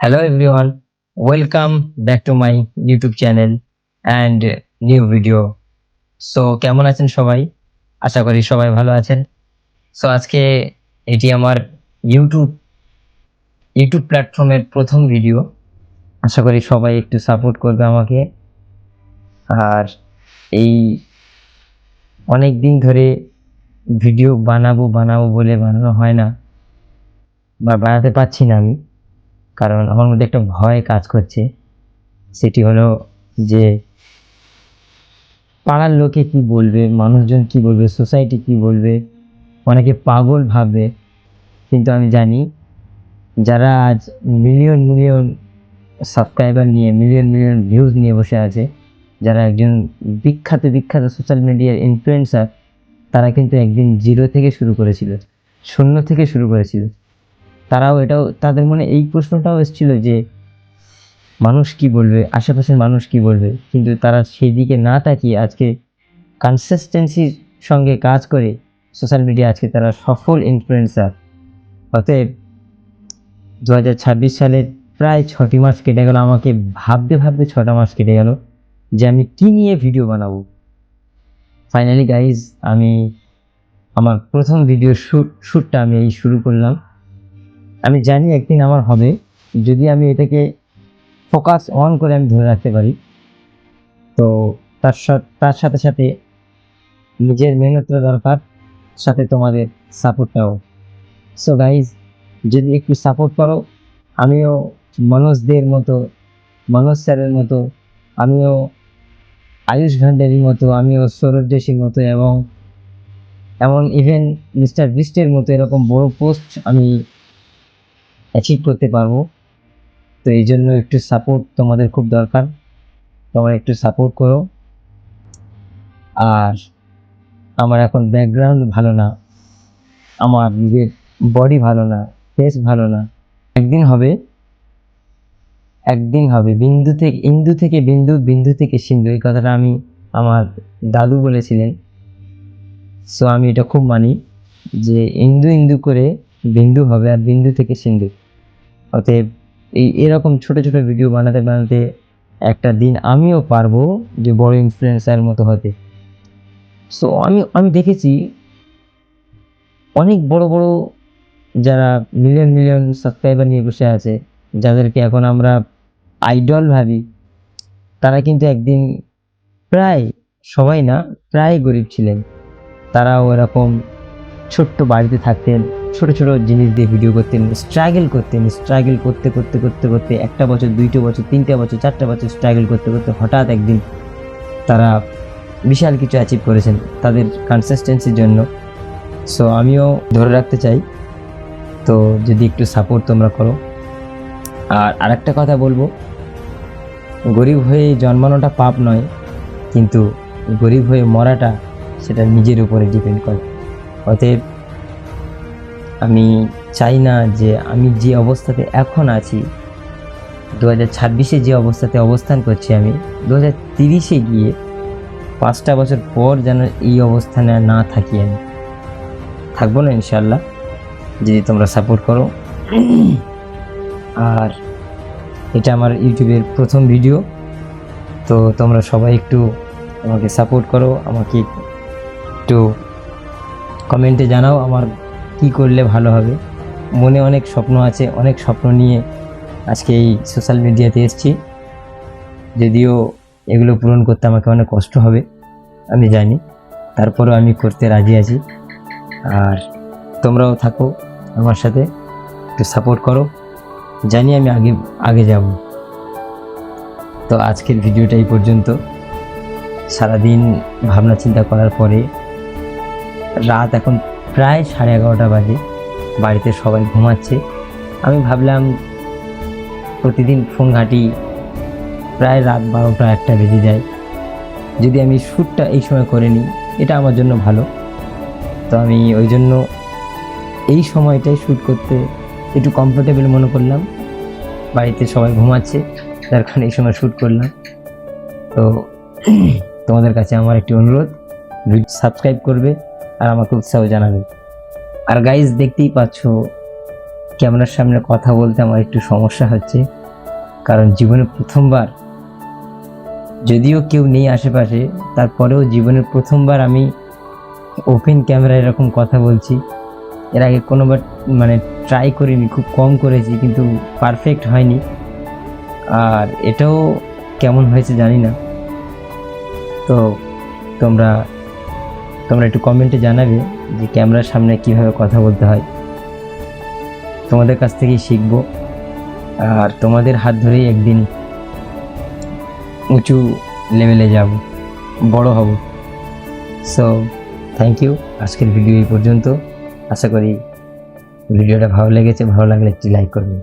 Hello everyone, welcome back to my YouTube channel and new video. So কেমন আছেন সবাই? আশা করি সবাই ভালো আছেন। সো আজকে এটি আমার ইউটিউব প্ল্যাটফর্মের প্রথম ভিডিও। আশা করি সবাই একটু সাপোর্ট করবে আমাকে। আর এই অনেক দিন ধরে ভিডিও বানাবো বলে বানানো হয় না বা বানাতে পারছি না আমি, কারণ আমার মধ্যে একটা ভয় কাজ করছে। সেটি হলো যে পাড়ার লোকে কি বলবে, মানুষজন কি বলবে, সোসাইটি কি বলবে, অনেকে পাগল ভাববে। কিন্তু আমি জানি যারা আজ মিলিয়ন মিলিয়ন সাবস্ক্রাইবার নিয়ে, মিলিয়ন মিলিয়ন ভিউজ নিয়ে বসে আছে, যারা একজন বিখ্যাত সোশ্যাল মিডিয়ার ইনফ্লুয়েন্সার, তারা কিন্তু একদিন জিরো থেকে শুরু করেছিল, শূন্য থেকে শুরু করেছিল। তাদের মনে এই প্রশ্নটাও এসেছিল যে মানুষ কি বলবে, আশেপাশের মানুষ কি বলবে, কিন্তু তারা সেই দিকে না তাকিয়ে আজকে কনসিস্টেন্সির সঙ্গে কাজ করে সোশ্যাল মিডিয়া আজকে তারা সফল ইনফ্লুয়েন্সার। অতএব 2026 সালের প্রায় 6টি মাস কেটে গেল, আমাকে ভাবতে 6টা মাস কেটে গেল যে আমি কী নিয়ে ভিডিও বানাবো। ফাইনালি গাইজ, আমি আমার প্রথম ভিডিও শ্যুটটা আমি শুরু করলাম। আমি জানি একদিন আমার হবে, যদি আমি এটাকে ফোকাস অন করে আমি ধরে রাখতে পারি। তো তার সাথে সাথে নিজের মেহনতটা দরকার, সাথে তোমাদের সাপোর্টটাও। সো গাইজ, যদি একটু সাপোর্ট করো, আমিও মনোজ স্যারের মতো, আমিও আয়ুষ ভান্ডারির মতো, আমিও সৌরভ যোশীর মতো, এবং এমন ইভেন মিস্টার বিস্টের মতো এরকম বড় পোস্ট আমি অ্যাচিভ করতে পারবো। তো এই জন্য একটু সাপোর্ট তোমাদের খুব দরকার, তোমরা একটু সাপোর্ট করো। আর আমার এখন ব্যাকগ্রাউন্ড ভালো না, আমার নিজের বডি ভালো না, ফেস ভালো না। একদিন হবে, ইন্দু থেকে বিন্দু, বিন্দু থেকে সিন্ধু, এই কথাটা আমার দাদু বলেছিলেন। সো আমি এটা খুব মানি যে ইন্দু করে বিন্দু হবে, আর বিন্দু থেকে সিন্ধু। অতএব এরকম ছোট ছোট ভিডিও বানাতে একটা দিন আমিও পারবো যে বড় ইনফ্লুয়েন্সার মতো হতে। সো আমি দেখেছি অনেক বড় বড় যারা মিলিয়ন মিলিয়ন সাবস্ক্রাইবার নিয়ে বসে আছে, যাদেরকে এখন আমরা আইডল ভাবি, তারা কিন্তু একদিন প্রায় সবাই না, প্রায় গরিব ছিলেন। তারাও এরকম ছোট্ট বাড়িতে থাকতেন, ছোট ছোট জিনিস দিয়ে ভিডিও করতেন, স্ট্রাগল করতে 1টা বছর, 2টা বছর, 3টা বছর, 4টা বছর স্ট্রাগল করতে হঠাৎ একদিন তারা বিশাল কিছু অ্যাচিভ করেছেন তাদের কনসিস্টেন্সির জন্য। সো আমিও ধরে রাখতে চাই। তো যদি একটু সাপোর্ট তোমরা করো। আর আরেকটা কথা বলবো, গরিব হয়ে জন্মানোটা পাপ নয়, কিন্তু গরিব হয়ে মরাটা সেটা নিজের উপরে ডিপেন্ড করে। অতএব আমি চাই না যে আমি যে অবস্থাতে এখন আছি, 2026-এ যে অবস্থাতে অবস্থান করছি, আমি 2030-এ গিয়ে 5টা বছর পর যেন এই অবস্থানে না থাকি। আমি থাকবো না ইনশাল্লাহ, যদি তোমরা সাপোর্ট করো। আর এটা আমার ইউটিউবের প্রথম ভিডিও, তো তোমরা সবাই একটু আমাকে সাপোর্ট করো, আমাকে একটু কমেন্টে জানাও আমার কি করলে ভালো হবে। মনে অনেক স্বপ্ন আছে, অনেক স্বপ্ন নিয়ে আজকে এই সোশ্যাল মিডিয়াতে এসেছি। যদিও এগুলো পূরণ করতে আমাকে অনেক কষ্ট হবে, আমি জানি, তারপরেও আমি করতে রাজি আছি। আর তোমরাও থাকো আমার সাথে, একটু সাপোর্ট করো, জানি আমি আগে যাব। তো আজকের ভিডিওটা এই পর্যন্ত। সারাদিন ভাবনা চিন্তা করার পরে রাত এখন প্রায় 11:30 বাজে, বাড়িতে সবাই ঘুমাচ্ছে। আমি ভাবলাম প্রতিদিন ফোন ঘাঁটি, প্রায় রাত 12টা 1টা বেজে যায়, যদি আমি শ্যুটটা এই সময় করে নিই, এটা আমার জন্য ভালো। তো আমি ওই জন্য এই সময়টাই শ্যুট করতে একটু কমফোর্টেবল মনে করলাম। বাড়িতে সবাই ঘুমাচ্ছে, যার কারণে এই সময় শ্যুট করলাম। তো তোমাদের কাছে আমার একটি অনুরোধ, সাবস্ক্রাইব করবে আর আমাকে উৎসাহ জানাবে। আর গাইজ, দেখতেই পাচ্ছ ক্যামেরার সামনে কথা বলতে আমার একটু সমস্যা হচ্ছে, কারণ জীবনে প্রথমবার, যদিও কেউ নেই আশেপাশে, তারপরেও জীবনের প্রথমবার আমি ওপেন ক্যামেরায় এরকম কথা বলছি। এর আগে কোনোবার মানে ট্রাই করিনি, খুব কম করেছি, কিন্তু পারফেক্ট হয়নি। আর এটাও কেমন হয়েছে জানি না। তো তোমরা একটু কমেন্টে জানাবে যে ক্যামেরার সামনে কিভাবে কথা বলতে হয়। তোমাদের কাছ থেকেই শিখবো, আর তোমাদের হাত ধরেই একদিন উঁচু লেভেলে যাব, বড় হব। So thank you. আজকের ভিডিও এই পর্যন্ত। আশা করি ভিডিওটা ভালো লেগেছে। ভালো লাগলে একটি লাইক করবেন।